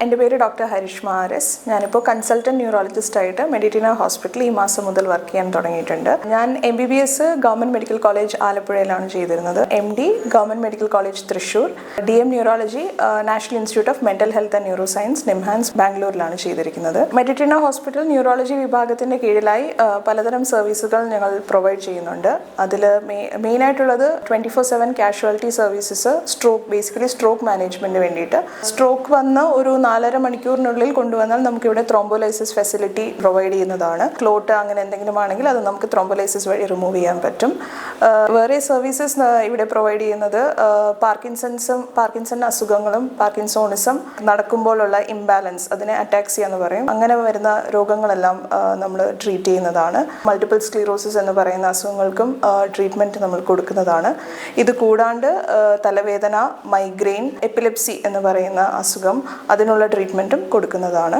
എൻ്റെ പേര് doctor Harishma R S. ഞാനിപ്പോൾ കൺസൾട്ടൻറ്റ് ന്യൂറോളജിസ്റ്റ് മെഡിറ്റീന ഹോസ്പിറ്റലിൽ ഈ മാസം മുതൽ വർക്ക് ചെയ്യാൻ തുടങ്ങിയിട്ടുണ്ട്. ഞാൻ MBBS ഗവൺമെൻറ് മെഡിക്കൽ കോളേജ് ആലപ്പുഴയിലാണ് ചെയ്തിരുന്നത്. MD government medical college Thrissur, DM neurology national institute of mental health and neuro science NIMHANS ബാംഗ്ലൂരിലാണ് ചെയ്തിരിക്കുന്നത്. മെഡിറ്റീന ഹോസ്പിറ്റൽ ന്യൂറോളജി വിഭാഗത്തിൻ്റെ കീഴിലായി പലതരം സർവീസുകൾ ഞങ്ങൾ പ്രൊവൈഡ് ചെയ്യുന്നുണ്ട്. അതിൽ മെയിനായിട്ടുള്ളത് 24/7 കാഷ്വാലിറ്റി സർവീസസ്, ബേസിക്കലി സ്ട്രോക്ക് മാനേജ്മെൻറ്റിന് വേണ്ടിയിട്ട്. സ്ട്രോക്ക് വന്ന് ഒരു 4.5 മണിക്കൂറിനുള്ളിൽ കൊണ്ടുവന്നാൽ നമുക്കിവിടെ ത്രോംബോലൈസിസ് ഫെസിലിറ്റി പ്രൊവൈഡ് ചെയ്യുന്നതാണ്. ക്ലോട്ട് അങ്ങനെ എന്തെങ്കിലും ആണെങ്കിൽ അത് നമുക്ക് ത്രോംബോലൈസിസ് വഴി റിമൂവ് ചെയ്യാൻ പറ്റും. വേറെ സർവീസസ് ഇവിടെ പ്രൊവൈഡ് ചെയ്യുന്നത് പാർക്കിൻസൺ അസുഖങ്ങളും പാർക്കിൻസോണിസം, നടക്കുമ്പോഴുള്ള ഇംബാലൻസ്, അതിനെ അറ്റാക്സിയ എന്ന് പറയും, അങ്ങനെ വരുന്ന രോഗങ്ങളെല്ലാം നമ്മൾ ട്രീറ്റ് ചെയ്യുന്നതാണ്. മൾട്ടിപ്പിൾ സ്ക്ലീറോസിസ് എന്ന് പറയുന്ന അസുഖങ്ങൾക്കും ട്രീറ്റ്മെൻറ്റ് നമ്മൾ കൊടുക്കുന്നതാണ്. ഇത് കൂടാണ്ട് തലവേദന, മൈഗ്രെയിൻ, എപ്പിലെപ്സി എന്ന് പറയുന്ന അസുഖം, അതിനുള്ള ട്രീറ്റ്മെൻറ്റും കൊടുക്കുന്നതാണ്.